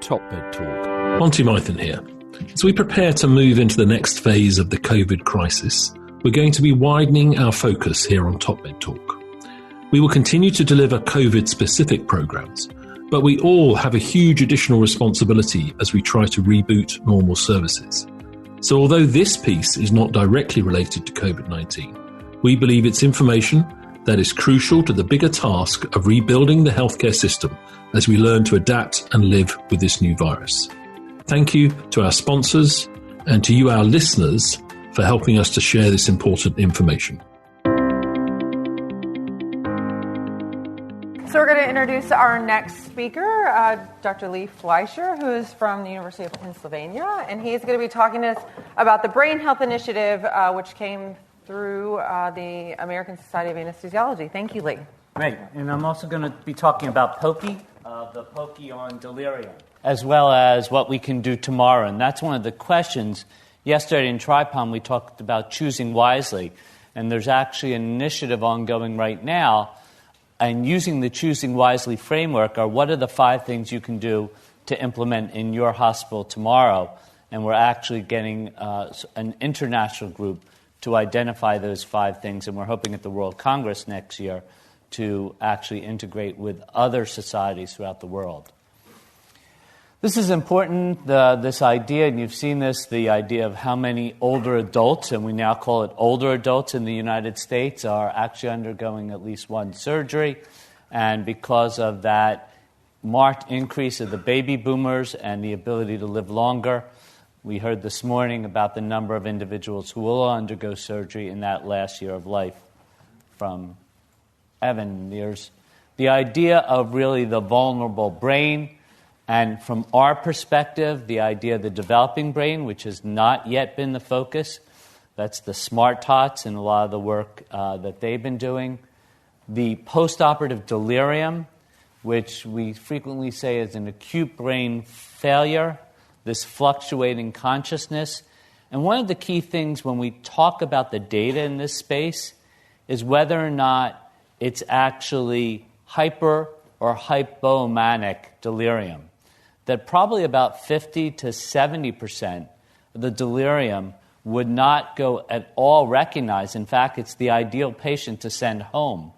Top Bed Talk. Monty Mythen here. As we prepare to move into the next phase of the COVID crisis, we're going to be widening our focus here on Top Bed Talk. We will continue to deliver COVID-specific programs, but we all have a huge additional responsibility as we try to reboot normal services. So although this piece is not directly related to COVID-19, we believe it's information that is crucial to the bigger task of rebuilding the healthcare system as we learn to adapt and live with this new virus. Thank you to our sponsors and to you, our listeners, for helping us to share this important information. So we're going to introduce our next speaker, Dr. Lee Fleisher, who is from the University of Pennsylvania, and he's going to be talking to us about the Brain Health Initiative, which came through the American Society of Anesthesiology. Thank you, Lee. Great, and I'm also going to be talking about POQI, the POQI on Delirium, as well as what we can do tomorrow, and that's one of the questions. Yesterday in TRIPOM, we talked about choosing wisely, and there's actually an initiative ongoing right now, and using the Choosing Wisely framework are what are the 5 things you can do to implement in your hospital tomorrow, and we're actually getting an international group to identify those 5 things, and we're hoping at the World Congress next year to actually integrate with other societies throughout the world. This is important, this idea, and you've seen this, the idea of how many older adults, and we now call it older adults in the United States, are actually undergoing at least one surgery. And because of that marked increase of the baby boomers and the ability to live longer, we heard this morning about the number of individuals who will undergo surgery in that last year of life from Evan. There's the idea of really the vulnerable brain. And from our perspective, the idea of the developing brain, which has not yet been the focus, that's the smart tots and a lot of the work that they've been doing. The post-operative delirium, which we frequently say is an acute brain failure, this fluctuating consciousness. And one of the key things when we talk about the data in this space is whether or not it's actually hyper or hypomanic delirium. That probably about 50 to 70% of the delirium would not go at all recognized. In fact, it's the ideal patient to send home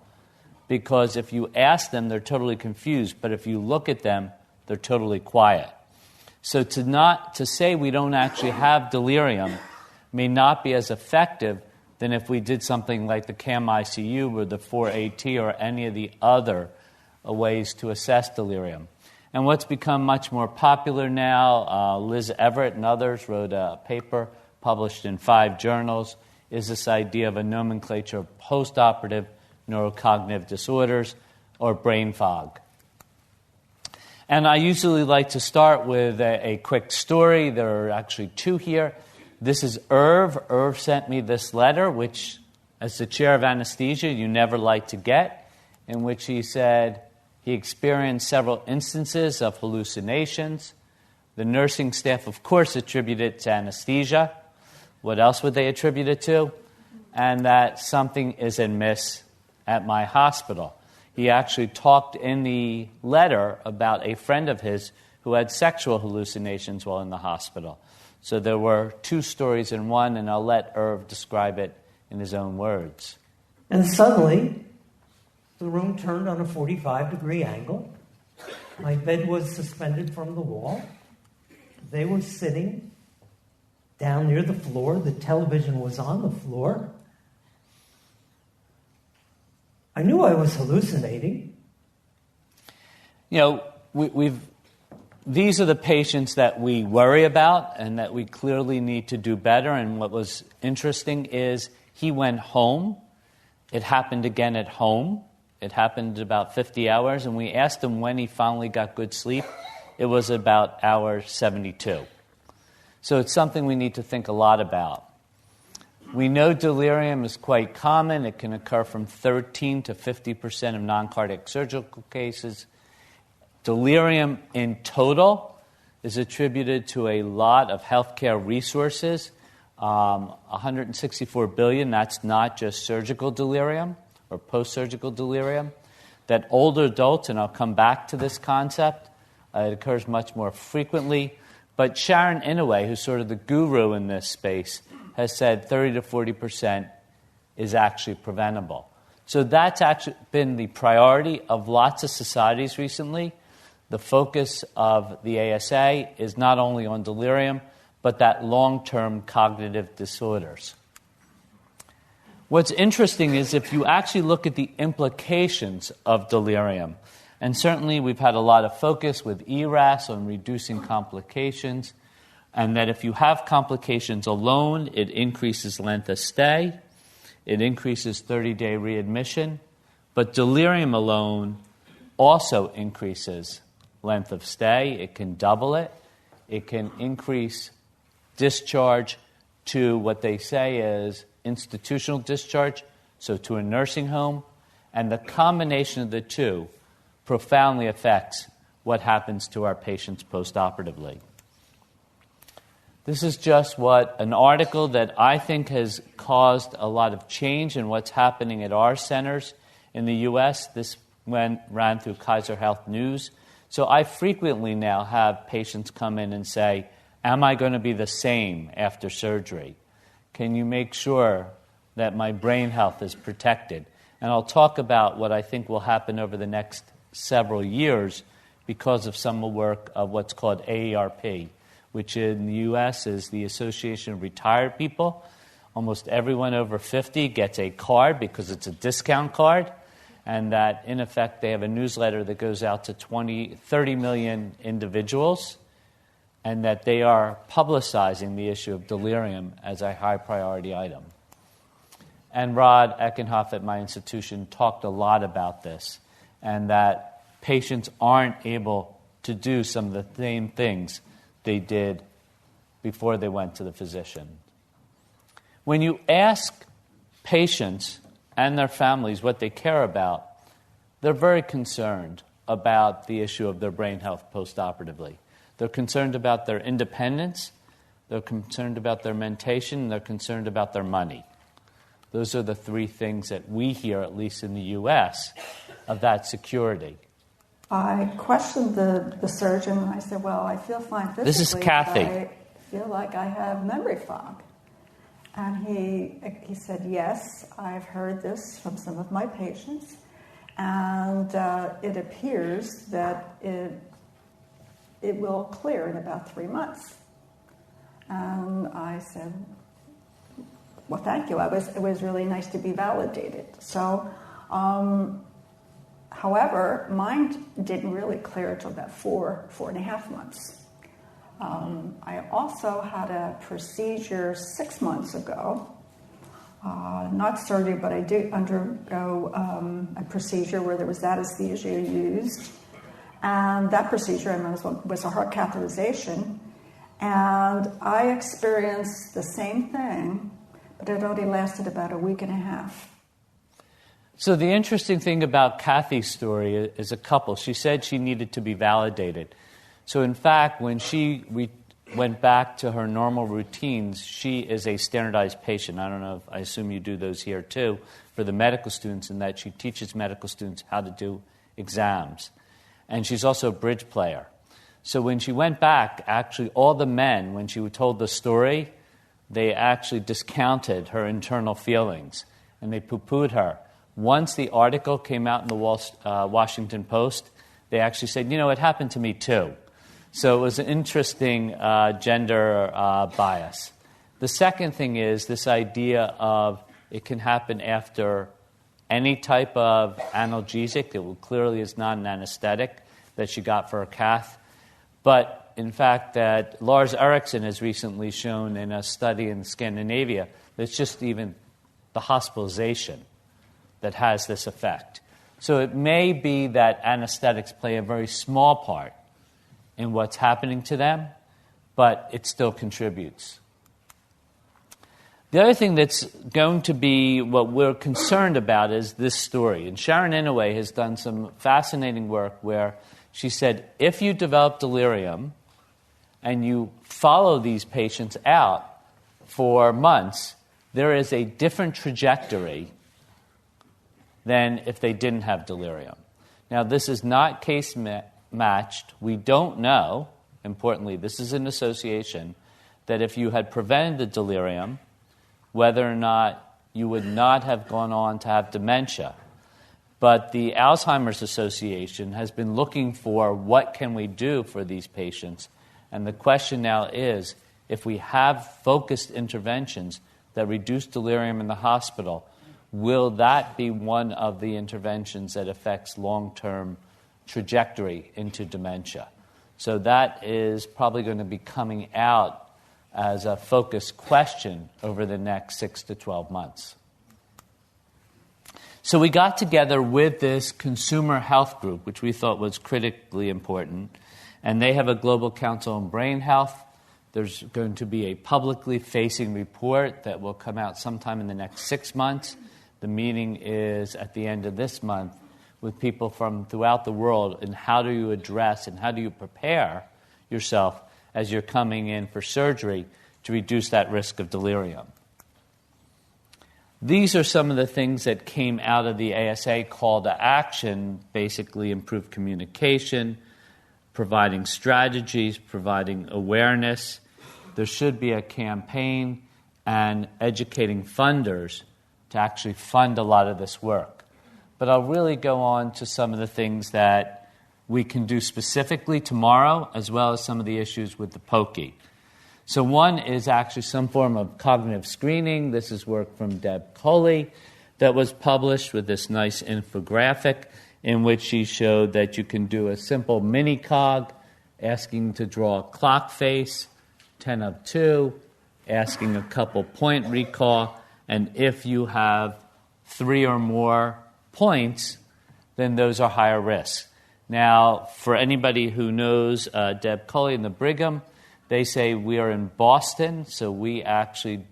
because if you ask them, they're totally confused, but if you look at them, they're totally quiet. So to say we don't actually have delirium may not be as effective than if we did something like the CAM ICU or the 4AT or any of the other ways to assess delirium. And what's become much more popular now, Liz Everett and others wrote a paper published in 5 journals, is this idea of a nomenclature of post-operative neurocognitive disorders or brain fog. And I usually like to start with a quick story. There are actually 2 here. This is Irv. Irv sent me this letter, which, as the chair of anesthesia, you never like to get, in which he said, he experienced several instances of hallucinations. The nursing staff, of course, attributed it to anesthesia. What else would they attribute it to? And that something is amiss at my hospital. He actually talked in the letter about a friend of his who had sexual hallucinations while in the hospital. So there were 2 stories in one, and I'll let Irv describe it in his own words. And suddenly, the room turned on a 45-degree angle. My bed was suspended from the wall. They were sitting down near the floor. The television was on the floor. I knew I was hallucinating. You know, these are the patients that we worry about and that we clearly need to do better. And what was interesting is he went home. It happened again at home. It happened about 50 hours, and we asked him when he finally got good sleep. It was about hour 72. So it's something we need to think a lot about. We know delirium is quite common. It can occur from 13 to 50% of non-cardiac surgical cases. Delirium in total is attributed to a lot of healthcare resources. 164 billion, that's not just surgical delirium or post-surgical delirium. That older adults, and I'll come back to this concept, It occurs much more frequently. But Sharon Inouye, who's sort of the guru in this space, has said 30 to 40% is actually preventable. So that's actually been the priority of lots of societies recently. The focus of the ASA is not only on delirium, but that long-term cognitive disorders. What's interesting is if you actually look at the implications of delirium, and certainly we've had a lot of focus with ERAS on reducing complications, and that if you have complications alone, it increases length of stay, it increases 30-day readmission, but delirium alone also increases length of stay. It can double it. It can increase discharge to what they say is institutional discharge, so to a nursing home, and the combination of the two profoundly affects what happens to our patients post-operatively. This is just an article that I think has caused a lot of change in what's happening at our centers in the U.S. This ran through Kaiser Health News. So I frequently now have patients come in and say, am I going to be the same after surgery? Can you make sure that my brain health is protected? And I'll talk about what I think will happen over the next several years because of some work of what's called AARP, which in the U.S. is the Association of Retired People. Almost everyone over 50 gets a card because it's a discount card, and that, in effect, they have a newsletter that goes out to 30 million individuals, and that they are publicizing the issue of delirium as a high-priority item. And Rod Eckenhoff at my institution talked a lot about this, and that patients aren't able to do some of the same things they did before they went to the physician. When you ask patients and their families what they care about, they're very concerned about the issue of their brain health post-operatively. They're concerned about their independence, they're concerned about their mentation, and they're concerned about their money. Those are the three things that we hear, at least in the U.S., of that security. I questioned the surgeon, and I said, well, I feel fine physically. This is Kathy. But I feel like I have memory fog. And he said, yes, I've heard this from some of my patients, and it appears that it will clear in about 3 months. And I said, well, thank you. It was really nice to be validated. So, however, mine didn't really clear until about 4.5 months. I also had a procedure 6 months ago. Not surgery, but I did undergo a procedure where there was anesthesia used. And that procedure was a heart catheterization. And I experienced the same thing, but it only lasted about a week and a half. So the interesting thing about Kathy's story is a couple. She said she needed to be validated. So in fact, when she went back to her normal routines, she is a standardized patient. I don't know if, I assume you do those here too, for the medical students, in that she teaches medical students how to do exams. And she's also a bridge player. So when she went back, actually all the men, when she told the story, they actually discounted her internal feelings, and they poo-pooed her. Once the article came out in the Washington Post, they actually said, it happened to me too. So it was an interesting gender bias. The second thing is this idea of it can happen after any type of analgesic. It clearly is not an anesthetic that she got for her cath. But in fact, that Lars Eriksson has recently shown in a study in Scandinavia that it's just even the hospitalization that has this effect. So it may be that anesthetics play a very small part in what's happening to them, but it still contributes. The other thing that's going to be what we're concerned about is this story. And Sharon Inouye has done some fascinating work where she said, if you develop delirium and you follow these patients out for months, there is a different trajectory than if they didn't have delirium. Now, this is not case matched. We don't know, importantly, this is an association, that if you had prevented the delirium, whether or not you would not have gone on to have dementia. But the Alzheimer's Association has been looking for what can we do for these patients. And the question now is, if we have focused interventions that reduce delirium in the hospital, will that be one of the interventions that affects long-term trajectory into dementia? So that is probably going to be coming out as a focused question over the next 6 to 12 months. So we got together with this consumer health group, which we thought was critically important, and they have a global council on brain health. There's going to be a publicly facing report that will come out sometime in the next 6 months. The meeting is at the end of this month with people from throughout the world, and how do you address and how do you prepare yourself as you're coming in for surgery to reduce that risk of delirium. These are some of the things that came out of the ASA call to action, basically improve communication, providing strategies, providing awareness. There should be a campaign and educating funders to actually fund a lot of this work. But I'll really go on to some of the things that we can do specifically tomorrow, as well as some of the issues with the POQI. So one is actually some form of cognitive screening. This is work from Deb Coley that was published with this nice infographic in which she showed that you can do a simple mini-cog, asking to draw a clock face, 10 of 2, asking a couple point recall, and if you have 3 or more points, then those are higher risk. Now, for anybody who knows Deb Coley and the Brigham, they say we are in Boston, so we actually,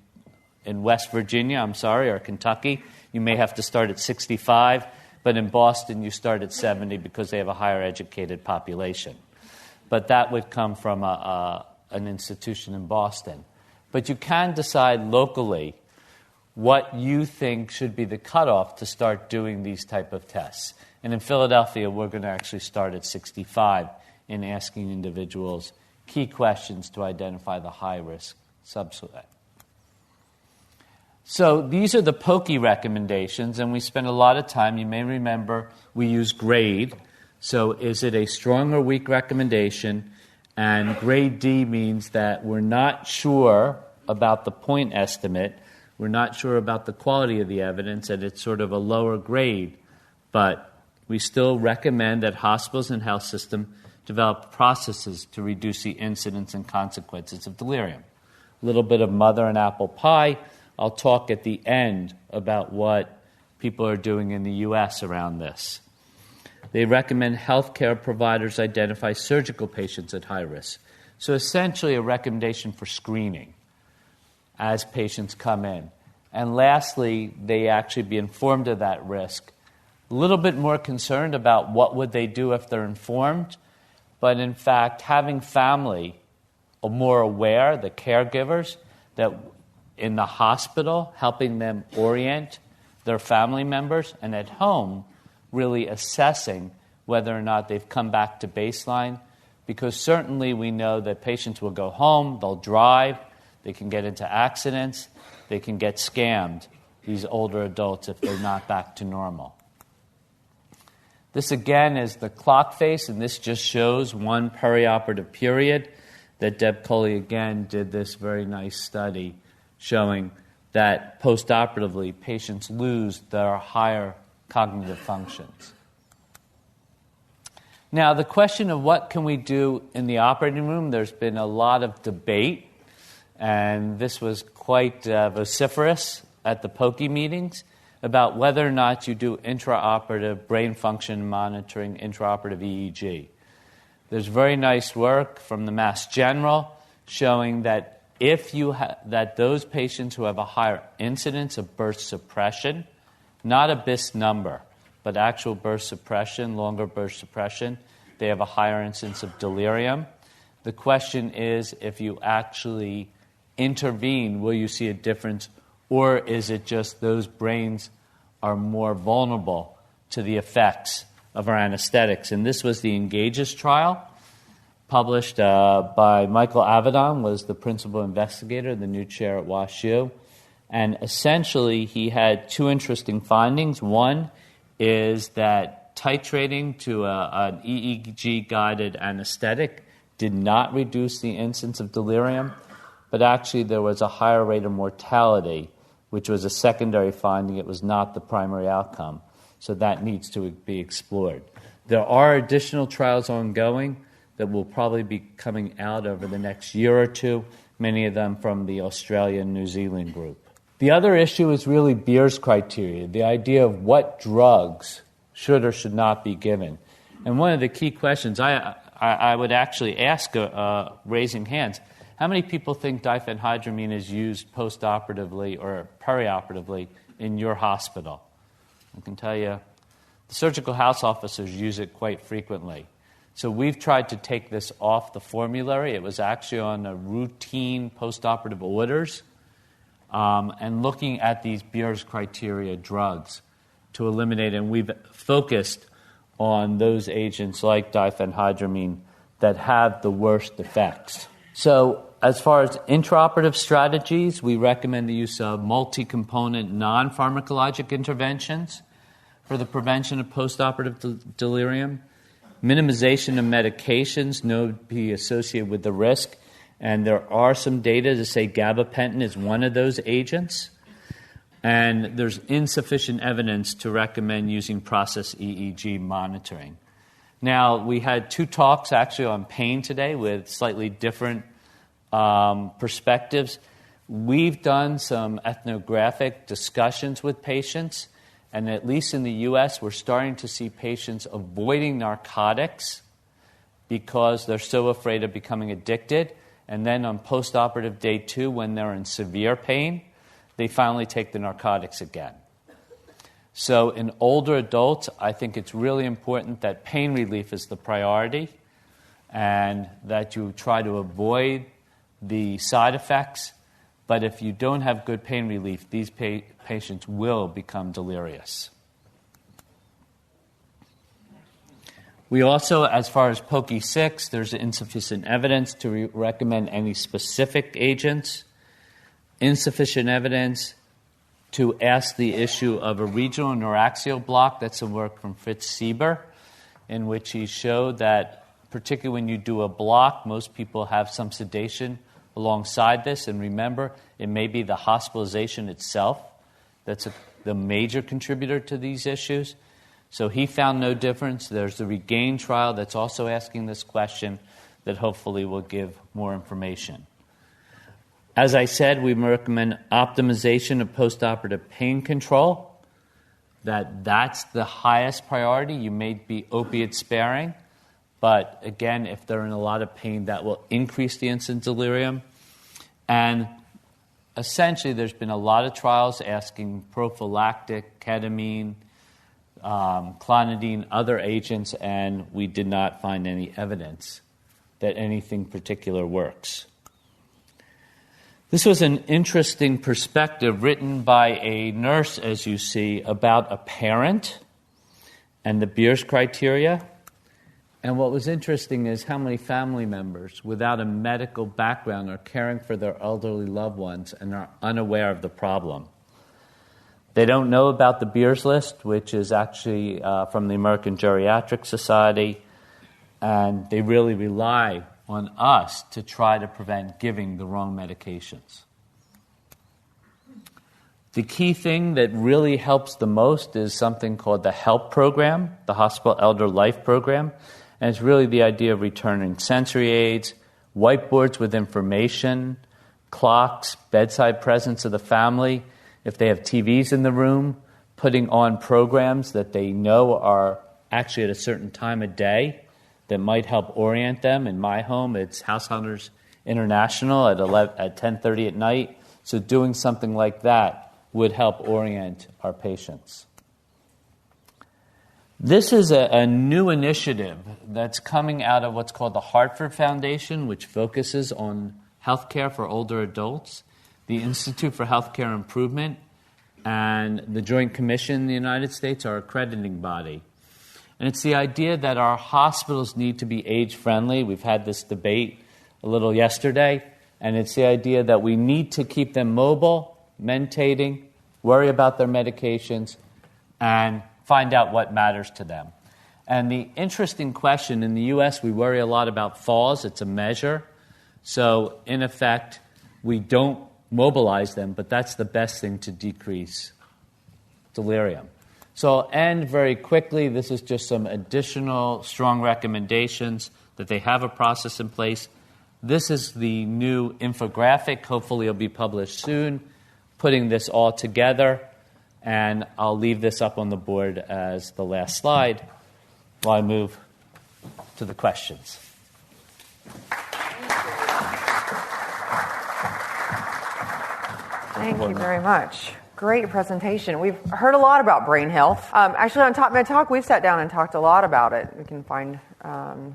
in West Virginia, or Kentucky, you may have to start at 65, but in Boston you start at 70 because they have a higher educated population. But that would come from an institution in Boston. But you can decide locally what you think should be the cutoff to start doing these type of tests. And in Philadelphia, we're going to actually start at 65 in asking individuals key questions to identify the high-risk subset. So these are the POQI recommendations, and we spend a lot of time. You may remember we use grade. So is it a strong or weak recommendation? And grade D means that we're not sure about the point estimate. We're not sure about the quality of the evidence, and it's sort of a lower grade. But we still recommend that hospitals and health systems develop processes to reduce the incidence and consequences of delirium. A little bit of mother and apple pie. I'll talk at the end about what people are doing in the U.S. around this. They recommend healthcare providers identify surgical patients at high risk. So essentially a recommendation for screening as patients come in. And lastly, they actually be informed of that risk. A little bit more concerned about what would they do if they're informed. But in fact, having family more aware, the caregivers, that in the hospital, helping them orient their family members, and at home, really assessing whether or not they've come back to baseline. Because certainly we know that patients will go home, they'll drive, they can get into accidents, they can get scammed, these older adults, if they're not back to normal. This again is the clock face, and this just shows one perioperative period that Deb Coley again did this very nice study showing that post-operatively patients lose their higher cognitive functions. Now, the question of what can we do in the operating room, there's been a lot of debate, and this was quite vociferous at the POQI meetings, about whether or not you do intraoperative brain function monitoring, intraoperative EEG. There's very nice work from the Mass General showing that if you that those patients who have a higher incidence of burst suppression, not a BIS number, but actual burst suppression, longer burst suppression, they have a higher incidence of delirium. The question is, if you actually intervene, will you see a difference? Or is it just those brains are more vulnerable to the effects of our anesthetics. And this was the Engages trial, published by Michael Avedon, was the principal investigator, the new chair at WashU. And essentially, he had two interesting findings. One is that titrating to an EEG-guided anesthetic did not reduce the incidence of delirium, but actually there was a higher rate of mortality, which was a secondary finding. It was not the primary outcome. So that needs to be explored. There are additional trials ongoing that will probably be coming out over the next year or two, many of them from the Australia and New Zealand group. The other issue is really Beer's criteria, the idea of what drugs should or should not be given. And one of the key questions I would actually ask, raising hands, how many people think diphenhydramine is used post-operatively or peri-operatively in your hospital? I can tell you the surgical house officers use it quite frequently. So we've tried to take this off the formulary. It was actually on a routine post-operative orders, and looking at these Beer's criteria drugs to eliminate, and we've focused on those agents like diphenhydramine that have the worst effects. So as far as intraoperative strategies, we recommend the use of multi-component non-pharmacologic interventions for the prevention of post-operative delirium. Minimization of medications known to be associated with the risk, and there are some data to say gabapentin is one of those agents. And there's insufficient evidence to recommend using process EEG monitoring. Now, we had two talks actually on pain today with slightly different perspectives. We've done some ethnographic discussions with patients, and at least in the U.S., we're starting to see patients avoiding narcotics because they're so afraid of becoming addicted. And then on post-operative day 2, when they're in severe pain, they finally take the narcotics again. So in older adults, I think it's really important that pain relief is the priority and that you try to avoid the side effects. But if you don't have good pain relief, these patients will become delirious. We also, as far as POQI 6, there's insufficient evidence to recommend any specific agents. Insufficient evidence to ask the issue of a regional neuraxial block. That's some work from Fritz Sieber, in which he showed that particularly when you do a block, most people have some sedation alongside this. And remember, it may be the hospitalization itself that's the major contributor to these issues. So he found no difference. There's the REGAIN trial that's also asking this question that hopefully will give more information. As I said, we recommend optimization of postoperative pain control. That's the highest priority. You may be opiate sparing, but again, if they're in a lot of pain, that will increase the incidence of delirium. And essentially, there's been a lot of trials asking prophylactic, ketamine, clonidine, other agents, and we did not find any evidence that anything particular works. This was an interesting perspective written by a nurse, as you see, about a parent and the Beer's criteria. And what was interesting is how many family members without a medical background are caring for their elderly loved ones and are unaware of the problem. They don't know about the Beer's list, which is actually from the American Geriatric Society, and they really rely on us to try to prevent giving the wrong medications. The key thing that really helps the most is something called the HELP program, the Hospital Elder Life Program, and it's really the idea of returning sensory aids, whiteboards with information, clocks, bedside presence of the family. If they have TVs in the room, putting on programs that they know are actually at a certain time of day that might help orient them. In my home, it's House Hunters International at 10:30 at night. So doing something like that would help orient our patients. This is a new initiative that's coming out of what's called the Hartford Foundation, which focuses on healthcare for older adults, the Institute for Healthcare Improvement, and the Joint Commission in the United States, our accrediting body. And it's the idea that our hospitals need to be age-friendly. We've had this debate a little yesterday. And it's the idea that we need to keep them mobile, mentating, worry about their medications, and find out what matters to them. And the interesting question, in the U.S., we worry a lot about falls. It's a measure. So, in effect, we don't mobilize them, but that's the best thing to decrease delirium. So I'll end very quickly. This is just some additional strong recommendations that they have a process in place. This is the new infographic. Hopefully it'll be published soon, putting this all together. And I'll leave this up on the board as the last slide while I move to the questions. Thank you very much. Great presentation. We've heard a lot about brain health. Actually, on Top Med Talk, we've sat down and talked a lot about it. We can find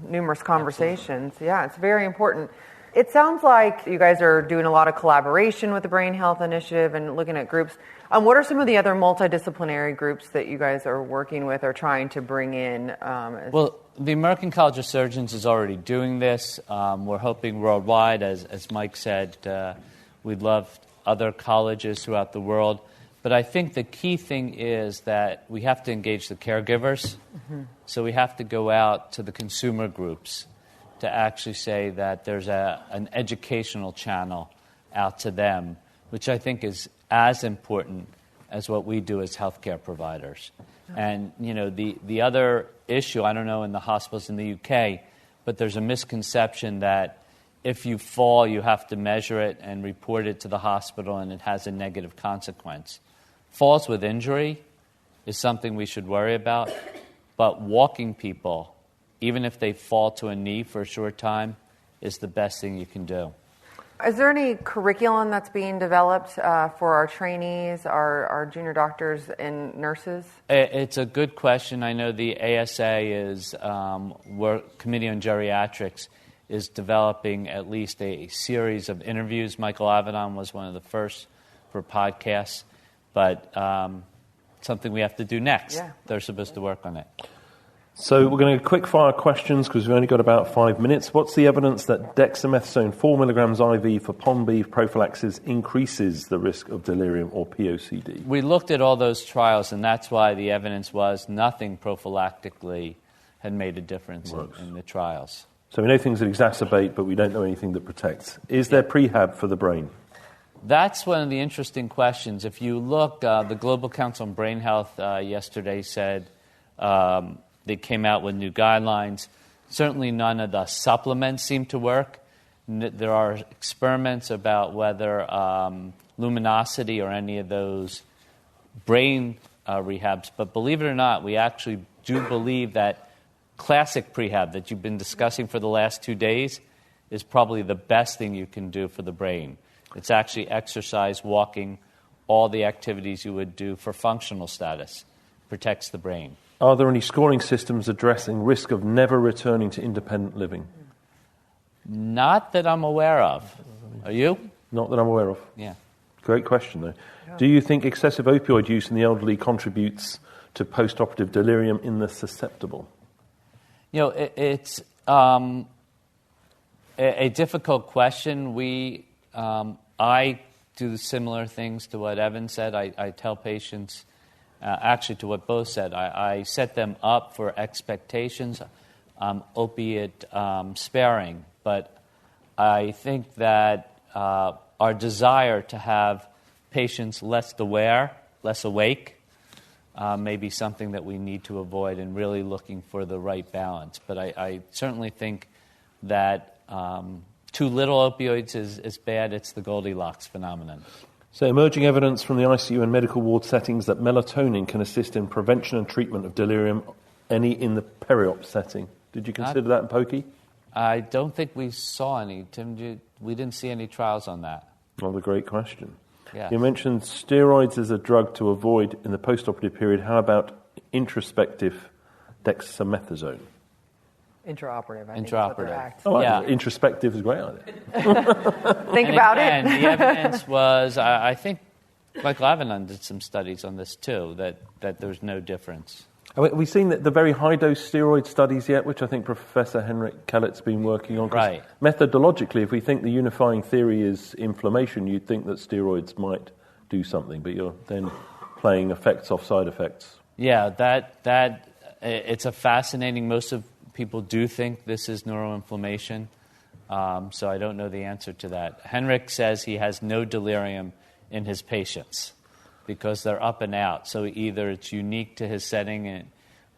numerous conversations. Yeah, it's very important. It sounds like you guys are doing a lot of collaboration with the Brain Health Initiative and looking at groups. What are some of the other multidisciplinary groups that you guys are working with or trying to bring in? Well, the American College of Surgeons is already doing this. We're hoping worldwide, as Mike said, we'd love other colleges throughout the world. But I think the key thing is that we have to engage the caregivers. Mm-hmm. So we have to go out to the consumer groups to actually say that there's an educational channel out to them, which I think is as important as what we do as healthcare providers. Okay. And, you know, the other issue, I don't know in the hospitals in the UK, but there's a misconception that if you fall, you have to measure it and report it to the hospital and it has a negative consequence. Falls with injury is something we should worry about, but walking people, even if they fall to a knee for a short time, is the best thing you can do. Is there any curriculum that's being developed for our trainees, our junior doctors and nurses? It's a good question. I know the ASA is, Committee on Geriatrics, is developing at least a series of interviews. Michael Avedon was one of the first for podcasts, but something we have to do next. Yeah. They're supposed to work on it. So we're going to quick fire questions because we've only got about 5 minutes. What's the evidence that dexamethasone 4 milligrams IV for POM-B prophylaxis increases the risk of delirium or POCD? We looked at all those trials, and that's why the evidence was nothing prophylactically had made a difference in the trials. So we know things that exacerbate, but we don't know anything that protects. Is there prehab for the brain? That's one of the interesting questions. If you look, the Global Council on Brain Health yesterday said they came out with new guidelines. Certainly none of the supplements seem to work. There are experiments about whether luminosity or any of those brain rehabs. But believe it or not, we actually do believe that classic prehab that you've been discussing for the last 2 days is probably the best thing you can do for the brain. It's actually exercise, walking, all the activities you would do for functional status. Protects the brain. Are there any scoring systems addressing risk of never returning to independent living? Not that I'm aware of. Are you? Not that I'm aware of. Yeah. Great question, though. Yeah. Do you think excessive opioid use in the elderly contributes to post-operative delirium in the susceptible? You know, it's a difficult question. I do similar things to what Evan said. I tell patients, actually to what Bo said, I set them up for expectations, opiate sparing. But I think that our desire to have patients less aware, less awake, may be something that we need to avoid and really looking for the right balance. But I certainly think that too little opioids is bad. It's the Goldilocks phenomenon. So emerging evidence from the ICU and medical ward settings that melatonin can assist in prevention and treatment of delirium, any in the peri-op setting. Did you consider that in POQI? I don't think we saw any. Tim, we didn't see any trials on that. Well, a great question. Yeah. You mentioned steroids as a drug to avoid in the post-operative period. How about introspective dexamethasone? Intraoperative. Intraoperative. Oh, yeah. Introspective is a great idea. Think about it. The evidence was, I think Michael Avedon did some studies on this too, that there's no difference. Have we seen the very high-dose steroid studies yet, which I think Professor Henrik Kellett's been working on? Right. Methodologically, if we think the unifying theory is inflammation, you'd think that steroids might do something, but you're then playing effects off side effects. Yeah, that it's a fascinating. Most of people do think this is neuroinflammation, so I don't know the answer to that. Henrik says he has no delirium in his patients because they're up and out. So either it's unique to his setting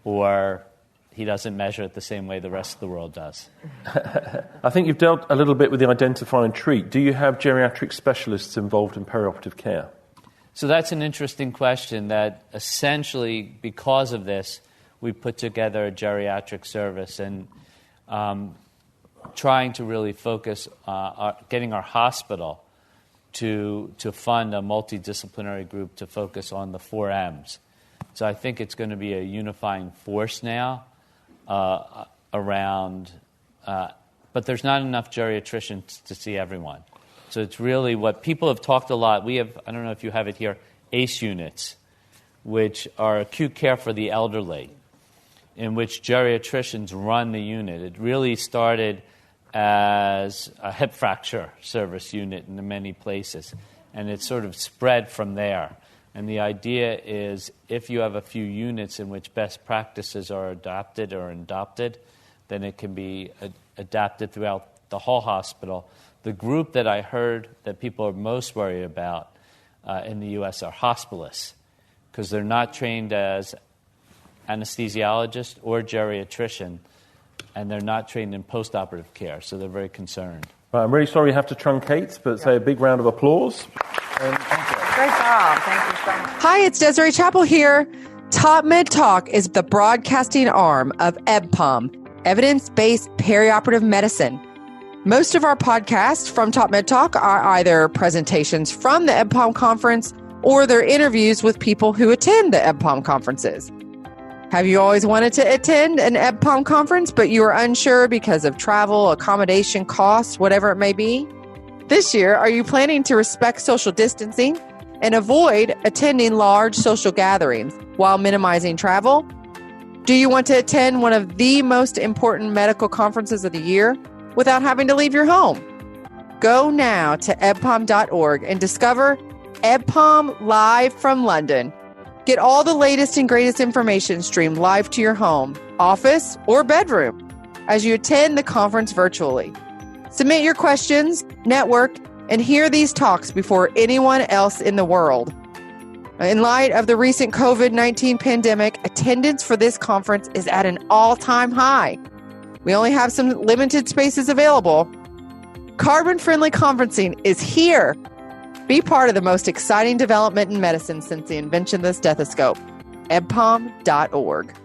or he doesn't measure it the same way the rest of the world does. I think you've dealt a little bit with the identify and treat. Do you have geriatric specialists involved in perioperative care? So that's an interesting question that essentially, because of this, we put together a geriatric service and trying to really focus getting our hospital to fund a multidisciplinary group to focus on the 4 M's. So I think it's going to be a unifying force now around, but there's not enough geriatricians to see everyone. So it's really what people have talked a lot. We have, I don't know if you have it here, ACE units, which are acute care for the elderly, in which geriatricians run the unit. It really started as a hip fracture service unit in many places, and it sort of spread from there. And the idea is if you have a few units in which best practices are adopted, then it can be adapted throughout the whole hospital. The group that I heard that people are most worried about in the U.S. are hospitalists, because they're not trained as anesthesiologists or geriatrician, and they're not trained in post-operative care, so they're very concerned. Right, I'm really sorry you have to truncate, but say a big round of applause. Great job. Thank you so much. Hi, it's Desiree Chappell here. Top Med Talk is the broadcasting arm of EBPOM, Evidence-Based Peri-Operative Medicine. Most of our podcasts from Top Med Talk are either presentations from the EBPOM conference or they're interviews with people who attend the EBPOM conferences. Have you always wanted to attend an EBPOM conference, but you are unsure because of travel, accommodation, costs, whatever it may be? This year, are you planning to respect social distancing and avoid attending large social gatherings while minimizing travel? Do you want to attend one of the most important medical conferences of the year without having to leave your home? Go now to ebpom.org and discover EBPOM Live from London. Get all the latest and greatest information streamed live to your home, office, or bedroom as you attend the conference virtually. Submit your questions, network, and hear these talks before anyone else in the world. In light of the recent COVID-19 pandemic, attendance for this conference is at an all-time high. We only have some limited spaces available. Carbon-friendly conferencing is here. Be part of the most exciting development in medicine since the invention of the stethoscope. ebpom.org.